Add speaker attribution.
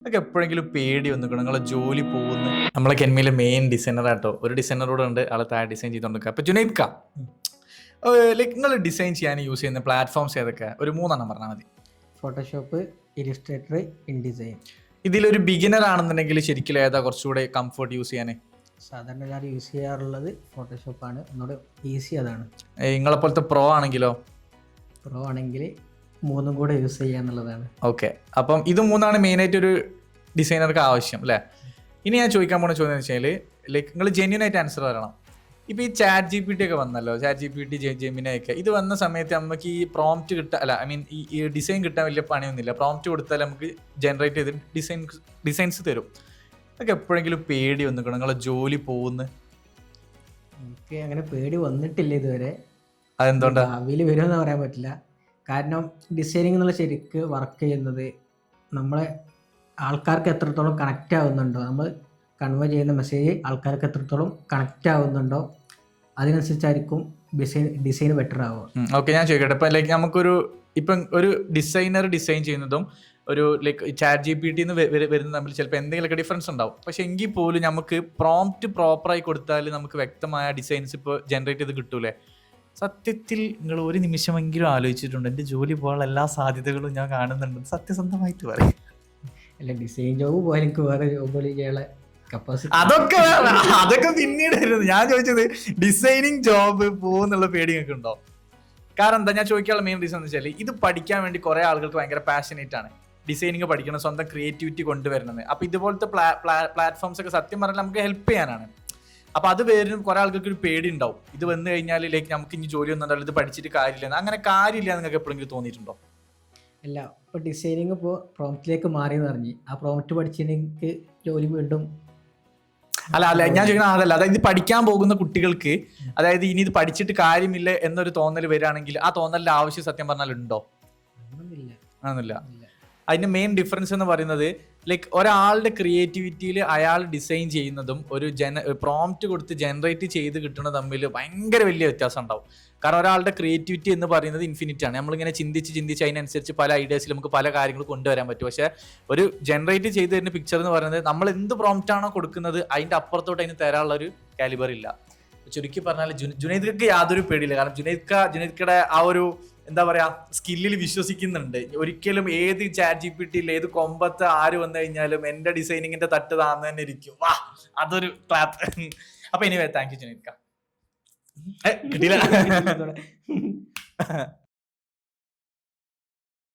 Speaker 1: അതൊക്കെ എപ്പോഴെങ്കിലും പേടി വന്നിക്കണം നിങ്ങളെ ജോലി പോകുന്ന നമ്മളെ കെൻമയിലെ മെയിൻ ഡിസൈനർ ആട്ടോ. ഒരു ഡിസൈനറോട് ഉണ്ട് ആളെ താഴെ ഡിസൈൻ ചെയ്തോണ്ടിരിക്കുക. അപ്പൊ ജുനൈദ് ലൈക്ക് നിങ്ങൾ ഡിസൈൻ ചെയ്യാൻ യൂസ് ചെയ്യുന്ന പ്ലാറ്റ്ഫോംസ് ഏതൊക്കെ? ഒരു 3 പറഞ്ഞാൽ മതി.
Speaker 2: Photoshop, Illustrator, InDesign.
Speaker 1: ഇതിലൊരു ബിഗിനർ ആണെന്നുണ്ടെങ്കിൽ ശരിക്കും ഏതാ കുറച്ചുകൂടെ കംഫർട്ട് യൂസ് ചെയ്യാൻ?
Speaker 2: സാധാരണ ഞാൻ യൂസ് ചെയ്യാറുള്ളത് ഫോട്ടോഷോപ്പാണ്, ഒന്നുകൂടെ ഈസി അതാണ്.
Speaker 1: നിങ്ങളെ പോലത്തെ പ്രോ ആണെങ്കിലോ?
Speaker 2: പ്രോ ആണെങ്കിൽ 3 കൂടെ യൂസ് ചെയ്യാന്നുള്ളതാണ്.
Speaker 1: ഓക്കെ, അപ്പം ഇത് 3 മെയിനായിട്ട് ഒരു ഡിസൈനർക്ക് ആവശ്യം അല്ലേ? ഇനി ഞാൻ ചോദിക്കാൻ പോകുന്ന ചോദ്യം എന്ന് വെച്ചാൽ ലൈക്ക് നിങ്ങൾ ജെന്യൂൻ ആയിട്ട് ആൻസർ പറയണം. ഇപ്പോൾ ഈ ചാറ്റ് GPT ഒക്കെ വന്നല്ലോ, ചാറ്റ് GPT, ജെമിനി ഒക്കെ ഇത് വന്ന സമയത്ത് നമുക്ക് ഈ പ്രോംപ്റ്റ് അല്ല ഐ മീൻ ഈ ഡിസൈൻ കിട്ടാൻ വലിയ പണിയൊന്നുമില്ല. പ്രോംപ്റ്റ് കൊടുത്താൽ നമുക്ക് ജനറേറ്റ് ചെയ്ത് ഡിസൈൻസ് തരും. അതൊക്കെ എപ്പോഴെങ്കിലും പേടി വന്നിക്കണം നിങ്ങളെ ജോലി പോകുന്ന?
Speaker 2: എനിക്ക് അങ്ങനെ പേടി വന്നിട്ടില്ല ഇതുവരെ.
Speaker 1: അതെന്തുകൊണ്ടാ?
Speaker 2: ഭാവിയിൽ വരുമെന്ന് പറയാൻ പറ്റില്ല. കാരണം ഡിസൈനിങ് എന്നുള്ള ശരിക്ക് വർക്ക് ചെയ്യുന്നത് നമ്മളെ ആൾക്കാർക്ക് എത്രത്തോളം കണക്റ്റ് ആവുന്നുണ്ടോ, നമ്മൾ കൺവേ ചെയ്യുന്ന മെസ്സേജ് ആൾക്കാർക്ക് എത്രത്തോളം കണക്റ്റ് ആവുന്നുണ്ടോ അതിനനുസരിച്ചായിരിക്കും ഡിസൈൻ ബെറ്റർ ആവുക.
Speaker 1: ഓക്കെ, ഞാൻ ചോദിക്കട്ടെ, ഇപ്പം ലൈക്ക് നമുക്കൊരു ഇപ്പം ഒരു ഡിസൈനർ ഡിസൈൻ ചെയ്യുന്നതും ഒരു ലൈക്ക് ചാറ്റ് GPT വരുന്ന തമ്മിൽ ചിലപ്പോൾ എന്തെങ്കിലുമൊക്കെ ഡിഫറൻസ് ഉണ്ടാവും. പക്ഷെ എങ്കിൽ പോലും നമുക്ക് പ്രോംപ്റ്റ് പ്രോപ്പറായി കൊടുത്താൽ നമുക്ക് വ്യക്തമായ ഡിസൈൻസ് ഇപ്പോൾ ജനറേറ്റ് ചെയ്ത് കിട്ടൂലേ? സത്യത്തിൽ നിങ്ങൾ ഒരു നിമിഷമെങ്കിലും ആലോചിച്ചിട്ടുണ്ട് എൻ്റെ ജോലി പോകാനുള്ള എല്ലാ സാധ്യതകളും ഞാൻ കാണുന്നുണ്ട്? സത്യസന്ധമായിട്ട് പറയും.
Speaker 2: അല്ല, ഡിസൈൻ ജോബ് പോലെ എനിക്ക് വേറെ ജോബുകൾ ചെയ്യാനുള്ള കപ്പാസിറ്റി
Speaker 1: അതൊക്കെ പിന്നീട് വരുന്നത്. ഞാൻ ചോദിച്ചത് ഡിസൈനിങ് ജോബ് പോകുന്നുള്ള പേടി നിങ്ങൾക്ക് ഉണ്ടോ? കാരണം എന്താ ഞാൻ ചോദിക്കാനുള്ള മെയിൻ റീസൺ എന്ന് വെച്ചാൽ ഇത് പഠിക്കാൻ വേണ്ടി കുറെ ആളുകൾക്ക് ഭയങ്കര പാഷനേറ്റ് ആണ്. ഡിസൈനിങ് പഠിക്കണം, സ്വന്തം ക്രിയേറ്റിവിറ്റി കൊണ്ടുവരുന്നത്. അപ്പൊ ഇതുപോലത്തെ പ്ലാറ്റ്ഫോംസ് ഒക്കെ സത്യം പറഞ്ഞാൽ നമുക്ക് ഹെൽപ്പ് ചെയ്യാനാണ്. അപ്പൊ അത് പേരും കുറെ ആൾക്കാർക്ക് ഒരു പേടി ഉണ്ടാവും. ഇത് വന്നു കഴിഞ്ഞാൽ ലൈക്ക് നമുക്ക് ഇനി ജോലി ഒന്നും ഉണ്ടാവില്ല, ഇത് പഠിച്ചിട്ട് കാര്യമില്ല. അങ്ങനെ കാര്യമില്ല നിങ്ങൾക്ക് എപ്പോഴെങ്കിലും തോന്നിയിട്ടുണ്ടോ?
Speaker 2: അല്ല, ഇപ്പോൾ ഡിസൈനിങ് ഇപ്പോൾ പ്രോംപ്റ്റിലേക്ക് മാറിയെന്ന് പറഞ്ഞ് ആ പ്രോംപ്റ്റ് പഠിച്ചെനിക്ക് ജോലി വീണ്ടും
Speaker 1: അല്ല ഞാൻ ചോദിക്കുന്നത് അതല്ല. അതായത് ഇത് പഠിക്കാൻ പോകുന്ന കുട്ടികൾക്ക് അതായത് ഇനി ഇത് പഠിച്ചിട്ട് കാര്യമില്ല എന്നൊരു തോന്നൽ വരികയാണെങ്കിൽ ആ തോന്നലിന്റെ ആവശ്യം സത്യം പറഞ്ഞാൽ ഉണ്ടോ? ആണെന്നില്ല. അതിന്റെ മെയിൻ ഡിഫറൻസ് എന്ന് പറയുന്നത് ലൈക്ക് ഒരാളുടെ ക്രിയേറ്റിവിറ്റിയിൽ അയാൾ ഡിസൈൻ ചെയ്യുന്നതും ഒരു പ്രോംപ്റ്റ് കൊടുത്ത് ജനറേറ്റ് ചെയ്ത് കിട്ടുന്നത് തമ്മിൽ ഭയങ്കര വലിയ വ്യത്യാസം ഉണ്ടാവും. കാരണം ഒരാളുടെ ക്രിയേറ്റിവിറ്റി എന്ന് പറയുന്നത് ഇൻഫിനിറ്റ് ആണ്. നമ്മളിങ്ങനെ ചിന്തിച്ച് അതിനനുസരിച്ച് പല ഐഡിയാസിൽ നമുക്ക് പല കാര്യങ്ങൾ കൊണ്ടുവരാൻ പറ്റും. പക്ഷേ ഒരു ജനറേറ്റ് ചെയ്ത് തരുന്ന പിക്ചർ എന്ന് പറയുന്നത് നമ്മൾ എന്ത് പ്രോംപ്റ്റ് ആണോ കൊടുക്കുന്നത് അതിന്റെ അപ്പുറത്തോട്ട് അതിന് തരാനുള്ള ഒരു കാലിബർ ഇല്ല. ചുരുക്കി പറഞ്ഞാൽ ജുനൈദ്ക്ക് യാതൊരു പേടിയില്ല. കാരണം ജുനൈദ്ക്കയുടെ ആ ഒരു എന്താ പറയാ സ്കില്ലിൽ വിശ്വസിക്കുന്നുണ്ട്. ഒരിക്കലും ഏത് ചാറ്റ് GPT ഏത് കൊമ്പത്ത് ആര് വന്നു കഴിഞ്ഞാലും എന്റെ ഡിസൈനിങ്ങിന്റെ തട്ട് താന്ന് തന്നെ ഇരിക്കും. വാ, അതൊരു ക്ലാപ്പ്. അപ്പൊ എനിവേ താങ്ക് യു ജുനൈദ്ക്ക. കിട്ടിയില്ല.